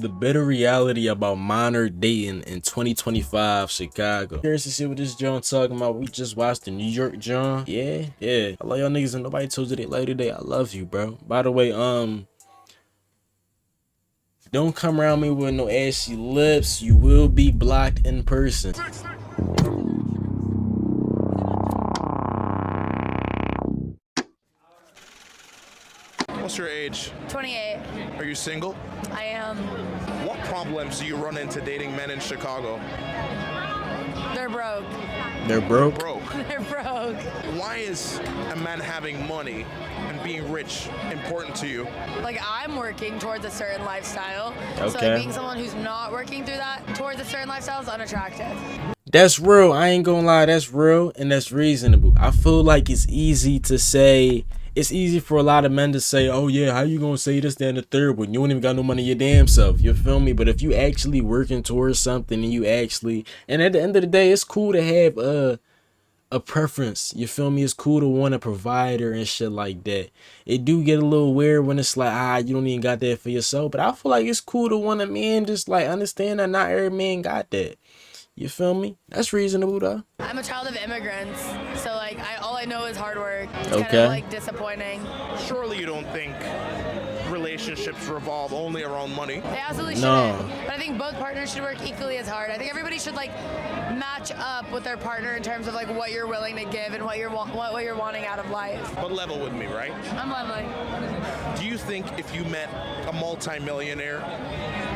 The bitter reality about minor dating in 2025 Chicago. Curious to see what this John talking about. We just watched the New York John. Yeah. I love y'all niggas and nobody told you they love today. I love you, bro. By the way, don't come around me with no ashy lips. You will be blocked in person. What's your age? 28. Are you single? I am. What problems do you run into dating men in Chicago? They're broke. They're broke. Broke. They're broke. Why is a man having money and being rich important to you? Like, I'm working towards a certain lifestyle. So Okay. like, being someone who's not working through that towards a certain lifestyle is unattractive. That's real. I ain't gonna lie. That's real and that's reasonable. I feel like it's easy to say. It's easy for a lot of men to say, oh yeah, how you gonna say this, that, and the third when you don't even got no money your damn self? You feel me? But if you actually working towards something and you actually, and at the end of the day, it's cool to have a preference. You feel me? It's cool to want a provider and shit like that. It do get a little weird when it's like, you don't even got that for yourself. But I feel like it's cool to want a man just like understand that not every man got that. You feel me? That's reasonable though. I'm a child of immigrants. So like, all I know is hard work. It's kind Okay. of like disappointing. Surely you don't think relationships revolve only around money? They absolutely No. shouldn't. But I think both partners should work equally as hard. I think everybody should like match up with their partner in terms of like what you're willing to give and what you're wanting out of life. But level with me, right? I'm lovely. Do you think if you met a multimillionaire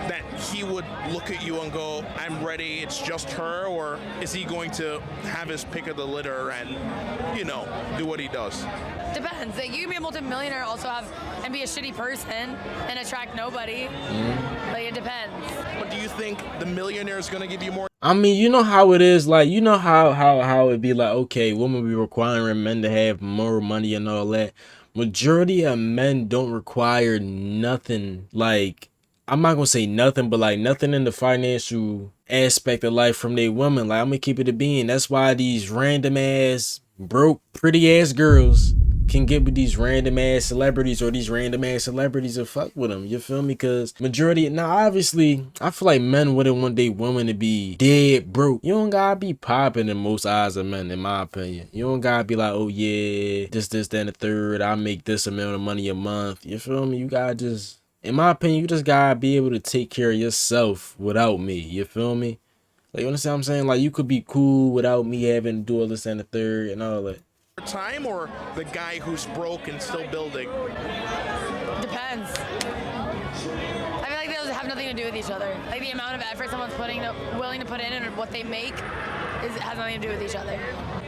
that he would look at you and go, I'm ready, it's just her? Or is he going to have his pick of the litter and, you know, do what he does? Depends. Like, you can be a multi-millionaire, also have and be a shitty person and attract nobody. Like, it depends. But do you think the millionaire is going to give you more? I mean, you know how it is, like, you know how it'd be like, okay, women be requiring men to have more money and all that. Majority of men don't require nothing, like, I'm not gonna say nothing, but like nothing in the financial aspect of life from their woman. Like, I'm gonna keep it a being. That's why these random ass, broke, pretty ass girls can get with these random ass celebrities or these random ass celebrities and fuck with them. You feel me? Because majority, now obviously, I feel like men wouldn't want their women to be dead broke. You don't gotta be popping in most eyes of men, in my opinion. You don't gotta be like, oh yeah, this, that, and the third. I make this amount of money a month. You feel me? You gotta just, in my opinion, you just gotta be able to take care of yourself without me. You feel me? Like, you understand what I'm saying? Like, you could be cool without me having to do all this and the third and all that. Time or the guy who's broke and still building? Depends. I feel like those have nothing to do with each other. Like, the amount of effort someone's willing to put in and what they make has nothing to do with each other.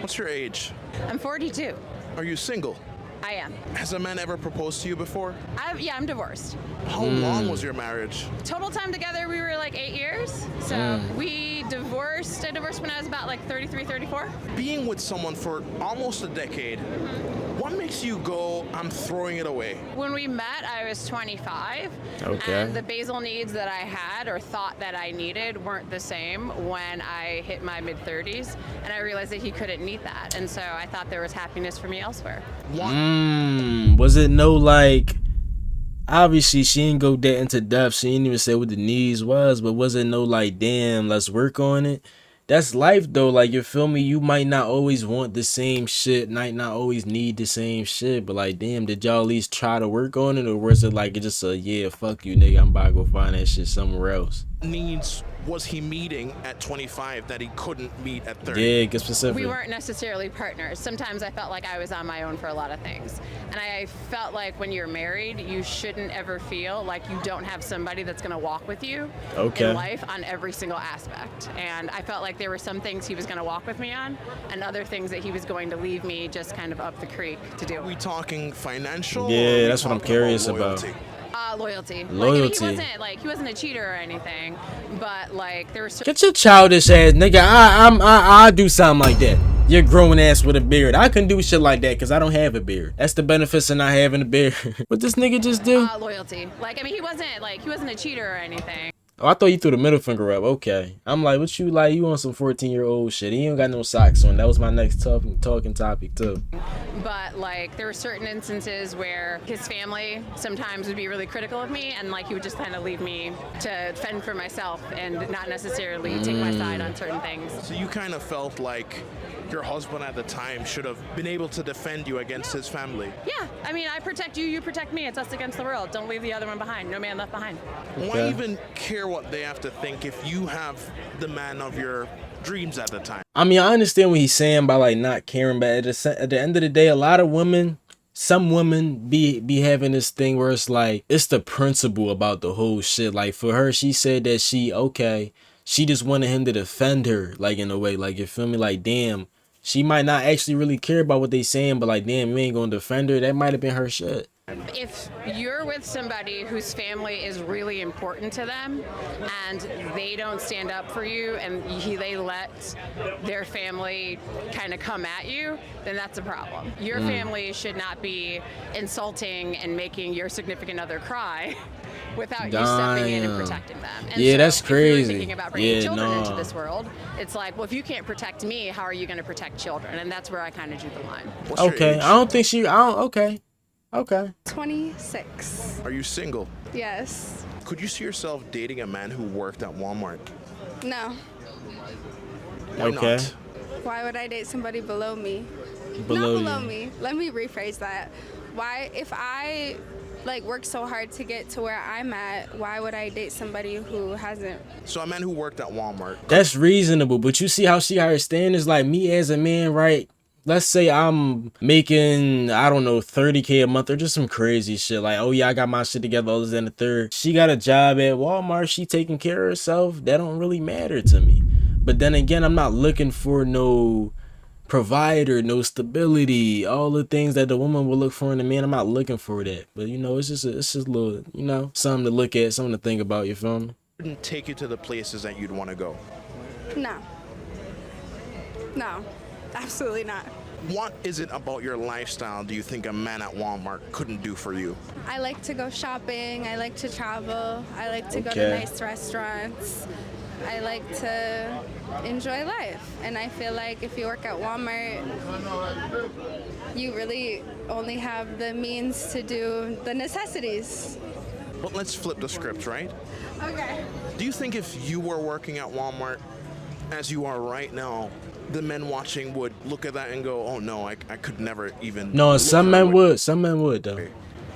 What's your age? I'm 42. Are you single? I am. Has a man ever proposed to you before? Yeah, I'm divorced. How long was your marriage? Total time together, we were like 8 years. So we divorced. I divorced when I was about like 33, 34. Being with someone for almost a decade, what makes you go, I'm throwing it away? When we met, I was 25. Okay. And the basal needs that I had or thought that I needed weren't the same when I hit my mid 30s. And I realized that he couldn't meet that. And so I thought there was happiness for me elsewhere. Was it no, like, obviously she didn't go that into depth, she didn't even say what the needs was, but was it no like, damn, let's work on it? That's life though. Like, you feel me? You might not always want the same shit, might not always need the same shit, but like, damn, did y'all at least try to work on it? Or was it like, it just a, yeah, fuck you nigga, I'm about to go find that shit somewhere else? Needs was he meeting at 25 that he couldn't meet at 30? Yeah, get specific. We weren't necessarily partners. Sometimes I felt like I was on my own for a lot of things. And I felt like when you're married, you shouldn't ever feel like you don't have somebody that's going to walk with you Okay. in life on every single aspect. And I felt like there were some things he was going to walk with me on and other things that he was going to leave me just kind of up the creek to do. Are we talking financial? Yeah, or are we that's what I'm talking curious loyalty? about. Loyalty. Loyalty. Like, he wasn't a cheater or anything, but like there was Get your childish ass, nigga. I do something like that. You're grown ass with a beard. I can do shit like that because I don't have a beard. That's the benefits of not having a beard. What this nigga just do? loyalty. Like, I mean, he wasn't a cheater or anything. Oh, I thought you threw the middle finger up. Okay. I'm like, what you like? You on some 14-year-old shit. He ain't got no socks on. That was my next talking topic, too. But like there were certain instances where his family sometimes would be really critical of me, and like he would just kind of leave me to fend for myself and not necessarily take my side on certain things. So you kind of felt like your husband at the time should have been able to defend you against his family. Yeah, I mean, I protect you, you protect me. It's us against the world. Don't leave the other one behind. No man left behind. Why even care what they have to think if you have the man of your dreams at the time? I mean, I understand what he's saying by like not caring, but at the end of the day, a lot of women, some women be having this thing where it's like, it's the principle about the whole shit. Like for her, she said that she just wanted him to defend her, like in a way, like you feel me? Like damn, she might not actually really care about what they saying, but like damn, you ain't gonna defend her. That might have been her shit. If you're with somebody whose family is really important to them and they don't stand up for you and they let their family kind of come at you, then that's a problem. Your family should not be insulting and making your significant other cry without you stepping in and protecting them. And yeah, so that's crazy. If you're thinking about bringing children nah. into this world, it's like, well, if you can't protect me, how are you going to protect children? And that's where I kind of drew the line. What's your Okay, age? I don't think she. I don't. Okay. 26. Are you single? Yes. Could you see yourself dating a man who worked at Walmart? No. Why Okay. not? Why would I date somebody below me? Below Not below you. me. Let me rephrase that. Why, if I like worked so hard to get to where I'm at, why would I date somebody who hasn't? So a man who worked at Walmart. That's reasonable, but you see how she her standards. Like me as a man, right? Let's say I'm making, I don't know, 30K a month or just some crazy shit. Like, oh yeah, I got my shit together, all this and the third. She got a job at Walmart. She taking care of herself. That don't really matter to me. But then again, I'm not looking for no provider, no stability, all the things that the woman will look for in a man. I'm not looking for that. But you know, it's just a little, you know, something to look at, something to think about. You feel me? Wouldn't take you to the places that you'd want to go. No. No. Absolutely not. What is it about your lifestyle do you think a man at Walmart couldn't do for you? I like to go shopping. I like to travel. I like to go to Okay. nice restaurants. I like to enjoy life. And I feel like if you work at Walmart, you really only have the means to do the necessities. But let's flip the script, right? Okay. Do you think if you were working at Walmart as you are right now, the men watching would look at that and go, oh no, I could never even... No, look some for men what-" would. Some men would though.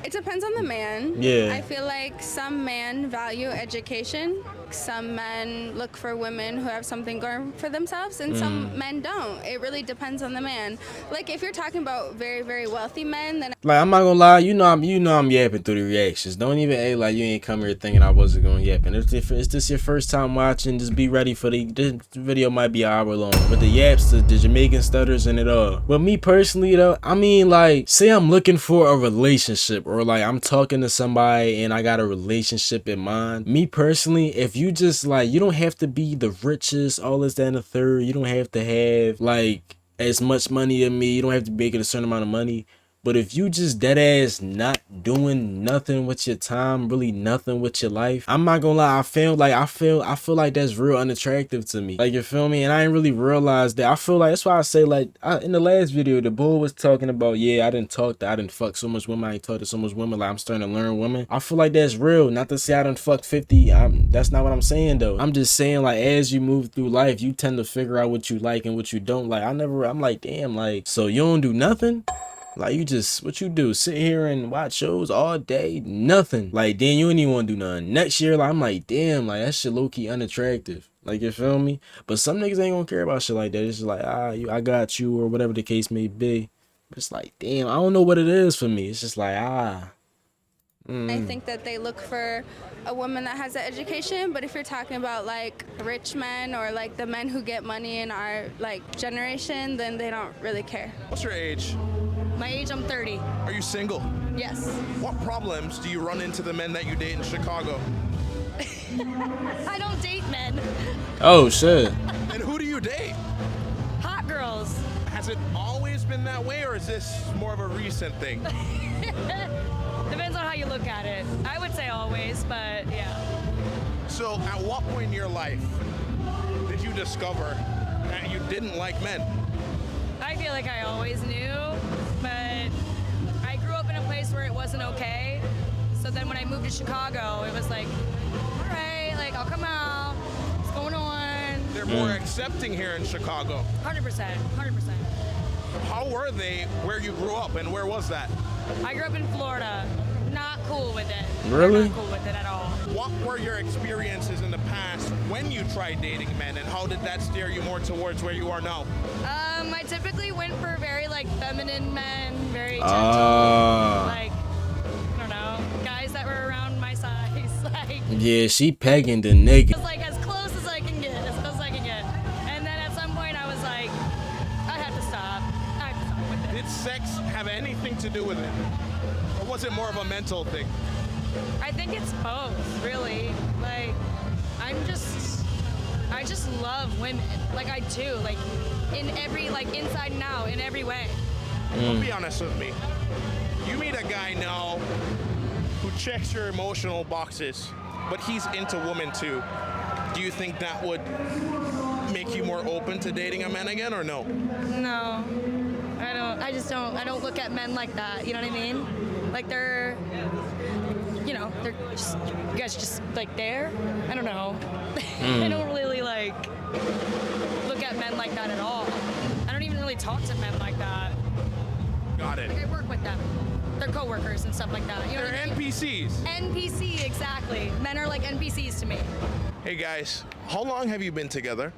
It depends on the man. Yeah. I feel like some men value education. Some men look for women who have something going for themselves, and some men don't. It really depends on the man. Like if you're talking about very, very wealthy men, then Like I'm not gonna lie, you know I'm yapping through the reactions. Don't even act like you ain't come here thinking I wasn't gonna yap. And if this your first time watching, just be ready for this video might be an hour long. But the yaps, the Jamaican stutters and it all. But me personally though, I mean like, say I'm looking for a relationship or like I'm talking to somebody and I got a relationship in mind. Me personally, if you just like, you don't have to be the richest, all this, that, and the third. You don't have to have like as much money as me. You don't have to make it a certain amount of money. But if you just dead ass not doing nothing with your time, really nothing with your life, I'm not gonna lie, I feel like that's real unattractive to me. Like, you feel me? And I didn't really realize that. I feel like that's why I say, like, in the last video, the boy was talking about, yeah, I didn't fuck so much women, I ain't talked to so much women, like I'm starting to learn women. I feel like that's real. Not to say I done fucked 50. That's not what I'm saying though. I'm just saying, like, as you move through life, you tend to figure out what you like and what you don't like. I'm like, damn, like, so you don't do nothing? Like, you just, what you do? Sit here and watch shows all day? Nothing. Like, then you don't even want to do nothing. Next year, like, I'm like, damn, like, that shit low-key unattractive. Like, you feel me? But some niggas ain't gonna care about shit like that. It's just like, I got you, or whatever the case may be. It's like, damn, I don't know what it is for me. It's just like, I think that they look for a woman that has an education, but if you're talking about like rich men or like the men who get money in our like generation, then they don't really care. What's your age? My age, I'm 30. Are you single? Yes. What problems do you run into the men that you date in Chicago? I don't date men. oh, shit. And who do you date? Hot girls. Has it always been that way, or is this more of a recent thing? Depends on how you look at it. I would say always, but yeah. So So, at what point in your life did you discover that you didn't like men? I feel like I always knew, but I grew up in a place where it wasn't okay. So then when I moved to Chicago, it was like, all right, like I'll come out. What's going on? They're more accepting here in Chicago. 100%, 100%. How were they where you grew up, and where was that? I grew up in Florida. Not cool with it. Really? Not cool with it at all. What were your experiences in the past when you tried dating men, and how did that steer you more towards where you are now? I typically went for very like feminine men, very gentle, like I don't know, guys that were around my size. Like Yeah, she pegging the nigga. it was like as close as I can get, as close as I can get. And then at some point I was like, I have to stop. I have to stop with it. Did sex have anything to do with it? Or was it more of a mental thing? I think it's both, really. Like I just love women. Like I do, like in every, like inside and out, in every way. Be honest with me. You meet a guy now who checks your emotional boxes, but he's into women too. Do you think that would make you more open to dating a man again, or no? No, I don't. I don't look at men like that. You know what I mean? Like they're just, you guys just like there. I don't know. I don't really like look at men like that at all. I don't even really talk to men like that. Got it. Like I work with them. They're coworkers and stuff like that. You know They're what I mean? NPCs. NPC, exactly. Men are like NPCs to me. Hey guys, how long have you been together?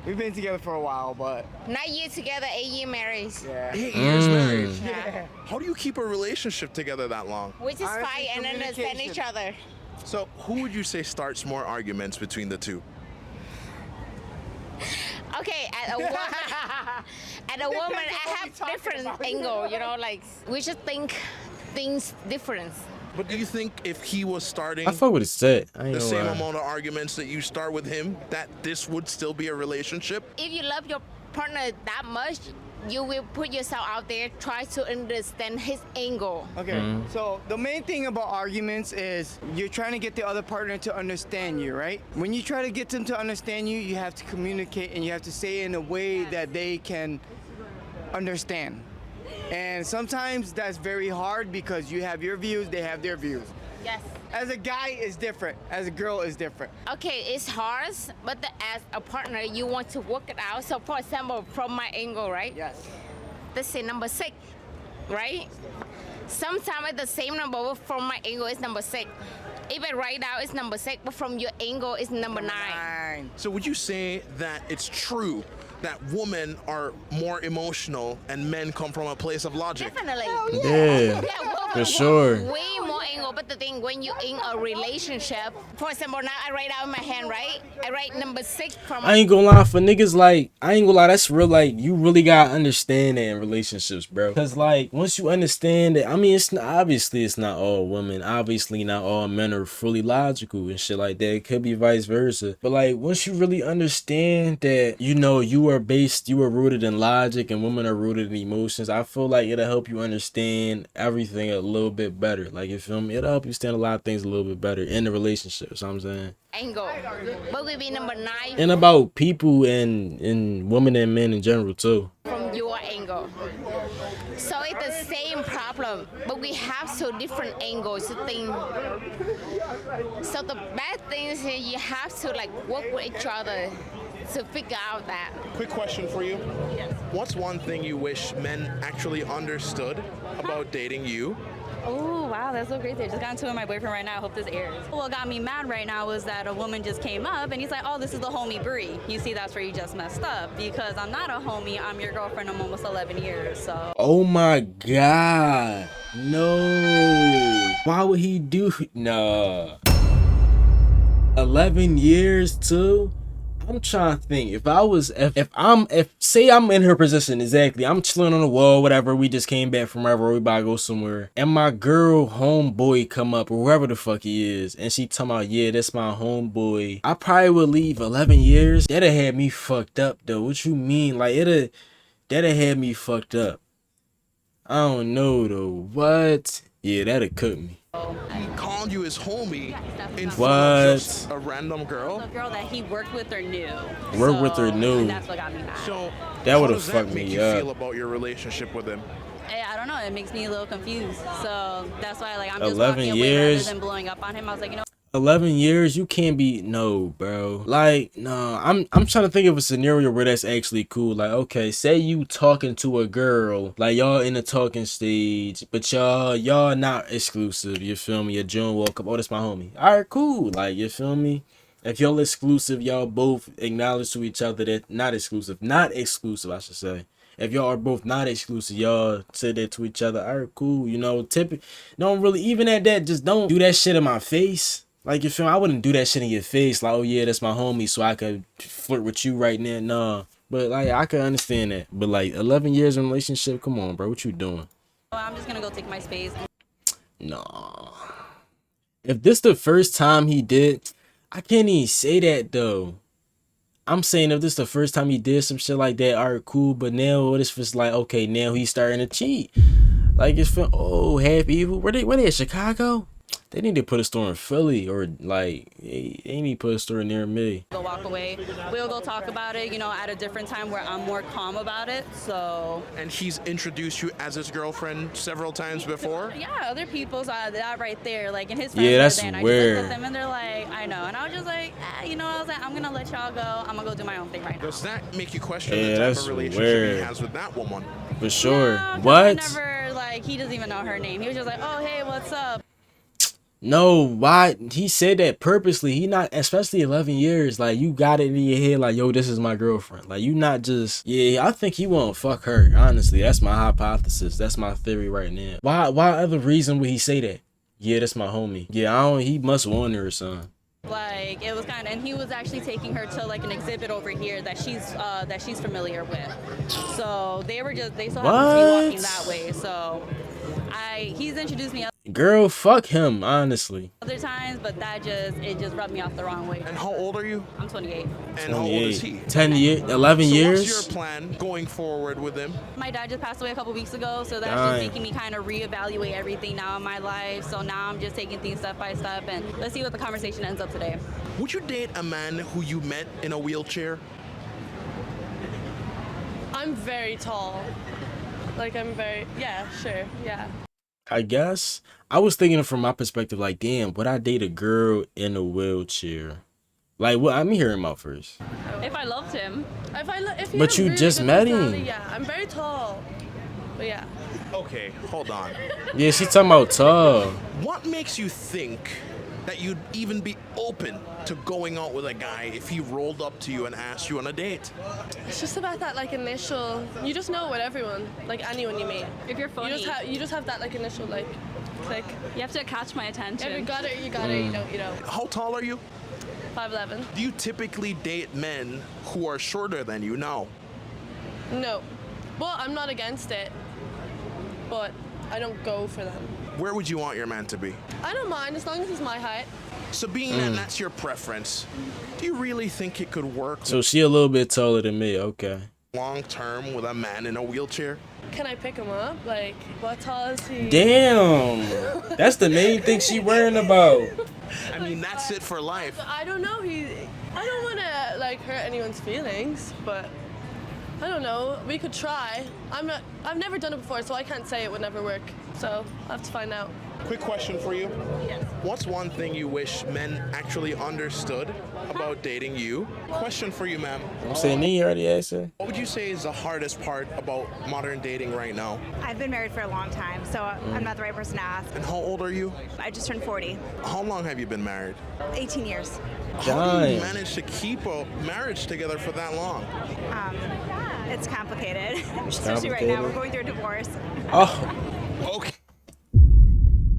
We've been together for a while, but 9 years together, 8 years married. yeah. 8 years married. Yeah. How do you keep a relationship together that long? We just Honestly, fight and understand each communication. other. So, who would you say starts more arguments between the two? Okay, at a woman, I have different angle. You know, like we should think things different. But do you think if he was starting I fuck with his set. I ain't the gonna same lie. amount of arguments that you start with him, that this would still be a relationship? If you love your partner that much, you will put yourself out there, try to understand his angle. Okay, so the main thing about arguments is you're trying to get the other partner to understand you, right? When you try to get them to understand you, you have to communicate and you have to say it in a way that they can understand. And sometimes that's very hard because you have your views, they have their views. Yes. As a guy is different, as a girl is different. Okay, it's hard, but as a partner, you want to work it out. So, for example, from my angle, right? Yes. Let's say number 6, right? Sometimes it's the same number, but from my angle, it's number 6. Even right now, it's number 6, but from your angle, it's number 9. So, would you say that it's true that women are more emotional and men come from a place of logic? Definitely. Yeah, women for sure. Way more angle, but the thing when you in a relationship, for example, now I write out in my hand, right? I write number 6 from. I ain't gonna lie, for niggas, like, I ain't gonna lie, that's real, like, you really gotta understand that in relationships, bro. Cause, like, once you understand that, I mean, it's not, obviously, it's not all women. Obviously, not all men are fully logical and shit like that. It could be vice versa. But, like, once you really understand that, you know, you are rooted in logic and women are rooted in emotions, I feel like it'll help you understand everything a little bit better. Like, you feel me? It'll help you understand a lot of things a little bit better in the relationship, so I'm saying. Angle, but we be number 9 And about people and women and men in general too. from your angle. So it's the same problem, but we have so different angles to think. So the bad thing is you have to like work with each other to figure out that. Quick question for you. What's one thing you wish men actually understood about dating you? Oh, wow, that's so crazy. I just got into it with my boyfriend right now. I hope this airs. What got me mad right now was that a woman just came up and he's like, oh, this is the homie Bree. You see, that's where you just messed up because I'm not a homie. I'm your girlfriend. I'm almost 11 years, so. Oh my God. No. Why would he do? Nah. 11 years too? I'm trying to think. If say I'm in her position, exactly. I'm chilling on the wall, whatever. We just came back from wherever, we about to go somewhere. And my girl homeboy come up, or whoever the fuck he is, and she talking about, yeah, that's my homeboy. I probably would leave 11 years. That'd have me fucked up though. What you mean? Like that'd have me fucked up. I don't know though. What? Yeah, that'd cook me. He called you his homie in front What? of just a random girl? The girl that he worked with or knew. Worked with or knew. And that's what got me mad. So That how would've does fucked make me you up. feel about your relationship with him? I don't know. It makes me a little confused. So that's why, like, I'm just 11 walking away years. rather than blowing up on him. I was like, you know. 11 years, you can't be, no, bro. Like, no, I'm trying to think of a scenario where that's actually cool. Like, okay, say you talking to a girl, like y'all in the talking stage, but y'all not exclusive, you feel me? Your June woke up, oh, that's my homie. All right, cool. Like, you feel me? If y'all exclusive, y'all both acknowledge to each other that not exclusive, I should say. If y'all are both not exclusive, y'all say that to each other. All right, cool. You know, don't really, even at that, just don't do that shit in my face. Like, you feel me? I wouldn't do that shit in your face. Like, oh, yeah, that's my homie, so I could flirt with you right now. Nah. But, like, I can understand that. But, like, 11 years in a relationship, come on, bro. What you doing? I'm just going to go take my space. Nah. If this the first time he did, I can't even say that, though. I'm saying if this the first time he did some shit like that, all right, cool. But now what if it's like, okay, now he's starting to cheat. Like, it's for, oh, half evil. Where they at, Chicago? They need to put a store in Philly, or like they need to put a store near me. Go walk away. We'll go talk about it, you know, at a different time where I'm more calm about it. So. And he's introduced you as his girlfriend several times before? Yeah, other people saw that right there, like in his family. Yeah, that's there, and weird. I just looked at them and they're like, I know, and I was just like, you know, I was like, I'm gonna let y'all go. I'm gonna go do my own thing right now. Does that make you question Yeah, the type that's of relationship weird. he has with that woman? For sure. No, 'cause What? I never, like, he doesn't even know her name. He was just like, oh, hey, what's up? No, why? He said that purposely. He not, especially 11 years. Like, you got it in your head, like, yo, this is my girlfriend. Like, you not just, yeah, I think he won't fuck her. Honestly, that's my hypothesis. That's my theory right now. Why other reason would he say that? Yeah, that's my homie. Yeah, he must want her or something. Like, it was kind of, and he was actually taking her to like an exhibit over here that she's familiar with. So they still happened to be walking that way. So he's introduced me Girl, fuck him, honestly. other times, but it just rubbed me off the wrong way. And how old are you? I'm 28. And how old is he? 10 years, 11 So years. what's your plan going forward with him? My dad just passed away a couple weeks ago, so that's Dang. just making me kind of reevaluate everything now in my life. So now I'm just taking things step by step, and let's see what the conversation ends up today. Would you date a man who you met in a wheelchair? I'm very tall. Like, yeah, sure, yeah. I guess I was thinking from my perspective, like, damn, would I date a girl in a wheelchair? Like, what? I'm hearing him out first. If I loved him. If he But had a you really just good met him. personality, yeah, I'm very tall. But yeah. Okay, hold on. Yeah, she talking about tall. What makes you think that you'd even be open to going out with a guy if he rolled up to you and asked you on a date? It's just about that, like, initial, you just know with everyone, like anyone you meet. If you're funny. You just have that, like, initial, like, click. You have to catch my attention. If you got it, you got it, you know. How tall are you? 5'11". Do you typically date men who are shorter than you now? No. Well, I'm not against it, but I don't go for them. Where would you want your man to be? I don't mind as long as he's my height. So being that that's your preference, do you really think it could work So she a little bit taller than me. Okay. long term with a man in a wheelchair? Can I pick him up? Like, what tall is he? Damn. That's the main thing she worrying about. I mean, that's it for life. I don't know. I don't want to, like, hurt anyone's feelings, but I don't know. We could try. I've never done it before, so I can't say it would never work. So I'll have to find out. Quick question for you. Yes. What's one thing you wish men actually understood about dating you? Question for you, ma'am. I'm saying you already asked her. What would you say is the hardest part about modern dating right now? I've been married for a long time, so I'm not the right person to ask. And how old are you? I just turned 40. How long have you been married? 18 years. How do you Dang. manage to keep a marriage together for that long? It's complicated, especially right now. We're going through a divorce. Oh, Okay.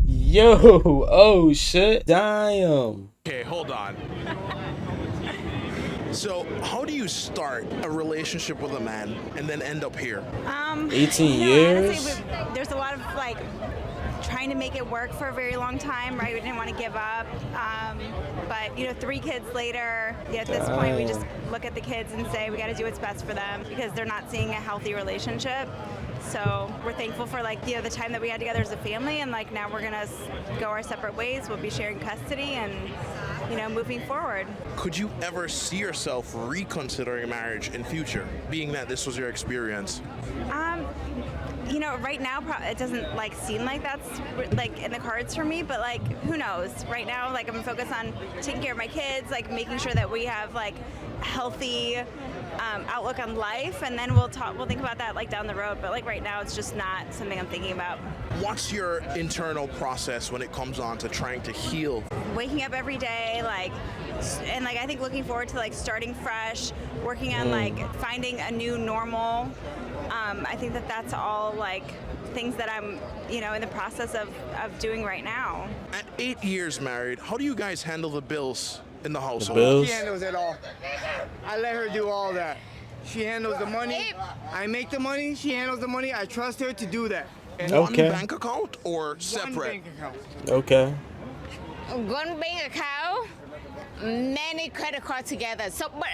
yo, oh shit, damn. Okay, hold on. So, how do you start a relationship with a man and then end up here? 18 you know, years? honestly, there's a lot of, like, trying to make it work for a very long time, right? We didn't want to give up. But, you know, 3 kids later, at this point, we just look at the kids and say we got to do what's best for them because they're not seeing a healthy relationship. So we're thankful for like, you know, the time that we had together as a family, and like now we're gonna go our separate ways. We'll be sharing custody and, you know, moving forward. Could you ever see yourself reconsidering marriage in future, being that this was your experience? You know, right now it doesn't like seem like that's like in the cards for me, but like who knows? Right now, like I'm focused on taking care of my kids, like making sure that we have like healthy outlook on life, and then we'll think about that like down the road. But like right now, it's just not something I'm thinking about. What's your internal process when it comes on to trying to heal? Waking up every day, and I think looking forward to like starting fresh, working on like finding a new normal. I think that's all like things that I'm, you know, in the process of doing right now. At 8 years married, how do you guys handle the bills in the household? bills? She handles it all. I let her do all that. She handles the money. I make the money. She handles the money. I trust her to do that. One bank account or separate? One bank account. Okay. One bank account, many credit cards together. So, but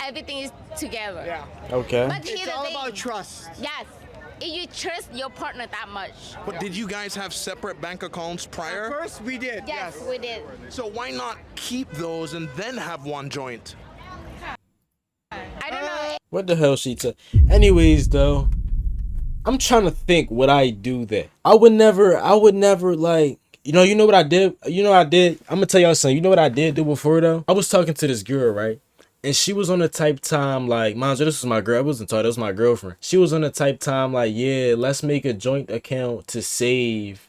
everything is together. Yeah. Okay. But It's all about trust. Yes. If you trust your partner that much. But did you guys have separate bank accounts prior? First, we did. Yes, we did. So why not keep those and then have one joint? I don't know. What the hell she took? Anyways, though, I'm trying to think would I do that. I would never like, you know what I did? You know what I did? I'm gonna tell y'all something. You know what I did do before though? I was talking to this girl, right? And she was on the type time, like, mind you, this was my girl. I wasn't talking, this was my girlfriend. She was on the type time, like, yeah, let's make a joint account to save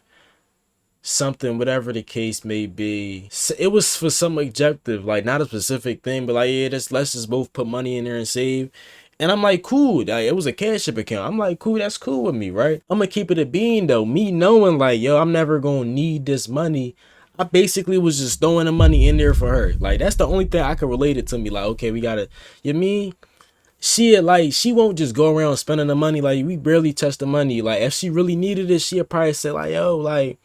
something, whatever the case may be. It was for some objective, like, not a specific thing, but like, yeah, let's just both put money in there and save. And I'm like, cool. Like, it was a Cash App account. I'm like, cool, that's cool with me, right? I'm gonna keep it a bean, though. Me knowing, like, yo, I'm never gonna need this money. I basically was just throwing the money in there for her. Like, that's the only thing I could relate it to me. Like, okay, we gotta, you mean? She won't just go around spending the money. Like, we barely touch the money. Like, if she really needed it, she'd probably say, like, yo, like,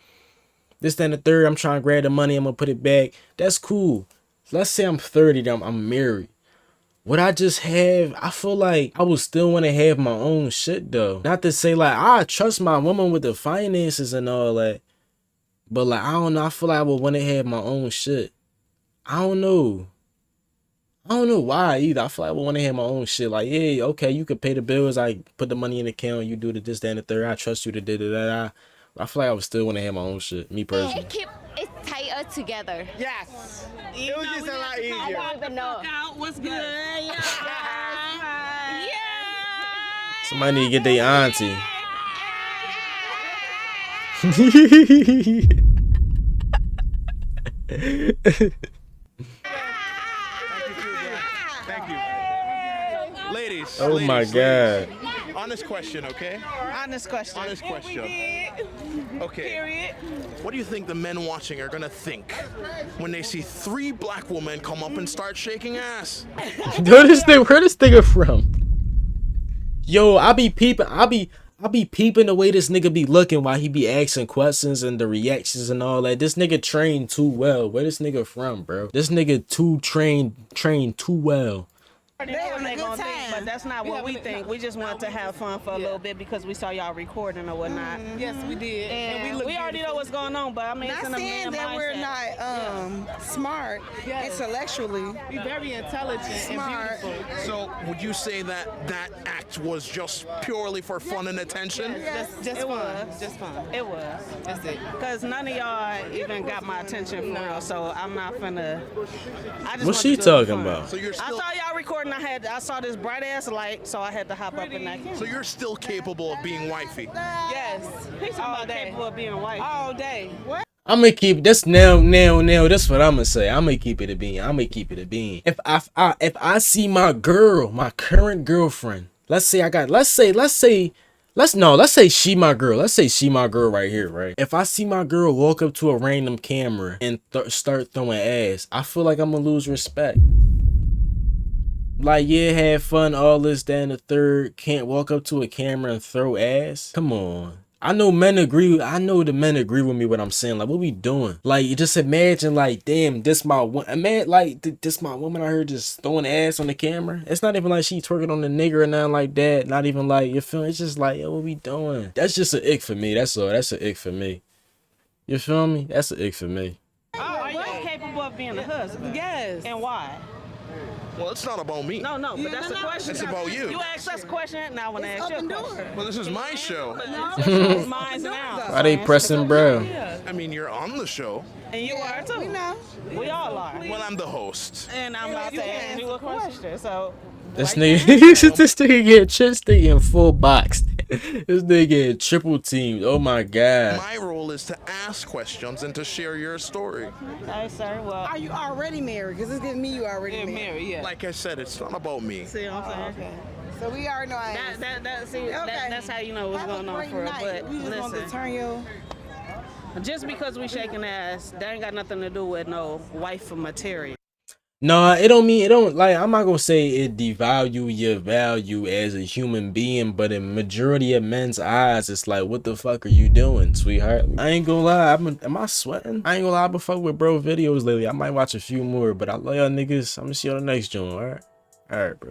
this, that, and the third, I'm trying to grab the money, I'm gonna put it back. That's cool. Let's say I'm 30, I'm married. What I just have, I feel like I would still want to have my own shit, though. Not to say, like, I trust my woman with the finances and all that. But, like, I don't know. I feel like I would want to have my own shit. I don't know. I don't know why either. I feel like I would want to have my own shit. Like, yeah, okay, you could pay the bills. I put the money in the account. You do the this, that, and the third. I trust you to do that. I feel like I would still want to have my own shit. Me personally. Keep it tighter together. Yes. It was just a lot easier. I don't even know. What's good? Yeah. Somebody need to get their auntie. Thank you. Ladies. Oh ladies, my God. Honest question, okay? Honest question. Honest question. Okay. Period. What do you think the men watching are gonna think when they see 3 black women come up and start shaking ass? Where this nigga from? Yo, I be peeping the way this nigga be looking while he be asking questions and the reactions and all that. This nigga trained too well. Where this nigga from, bro? This nigga trained too well. They having a good time. But that's not what we think. We just wanted to have fun for a little bit because we saw y'all recording or whatnot. Yes, we did. And we already know what's going on, but I mean, it's in Not a saying man that we're mindset. not smart intellectually. We're very intelligent Smart. and beautiful. So, would you say that act was just purely for fun and attention? Just It fun. was. Just fun. It was. That's it. Because none of y'all even got my attention for real, so I'm not finna. I just What's want she to do it for talking fun. about? So you're I still saw y'all recording. I saw this bright ass light, so I had to hop up in that camera. so you're still capable of being wifey. Yes. He's All about day. capable of being white. All day. What? I'm gonna keep this now. That's what I'm gonna say. I'm gonna keep it a bean. If I see my girl, my current girlfriend, let's say she my girl. Let's say she my girl right here, right? If I see my girl walk up to a random camera and start throwing ass, I feel like I'm gonna lose respect. Like, yeah, have fun, all this, that, and the third. Can't walk up to a camera and throw ass. Come on. I know men agree. I know the men agree with me what I'm saying. Like, what we doing? Like, you just imagine, like, damn, this my man, like, this my woman. I heard just throwing ass on the camera. It's not even like she twerking on the nigga or nothing like that. Not even like, you feel? It's just like, yo, what we doing? That's just an ick for me. That's all. That's an ick for me. You feel me? That's an ick for me. Are you capable of being a husband? Yes. And why? Well, it's not about me. No, but that's the question. It's about you. You asked us a question, now I want to ask you a question. Well, this is my show. It's mine now. Why they pressing, bro? I mean, you're on the show. And you are too. We know. We all are. Well, I'm the host. And I'm about to ask you a question. So This nigga, this nigga get Tristan in full boxed. This nigga get triple teamed. Oh my god. My role is to ask questions and to share your story. Okay, sir. Well, Are you already married? Because it's giving me you already married. yeah. Like I said, it's not about me. See what I'm saying? Okay. So we already know I That's how you know what's going on for real. But we just want to listen, turn your... just because we shaking ass, that ain't got nothing to do with no wife material. No, it don't like, I'm not gonna say it devalue your value as a human being, but in majority of men's eyes, it's like, what the fuck are you doing, sweetheart? I ain't gonna lie, am I sweating? I ain't gonna lie, I've been fucking with bro videos lately. I might watch a few more, but I love y'all niggas. I'm gonna see you on the next joint, alright? Alright, bro.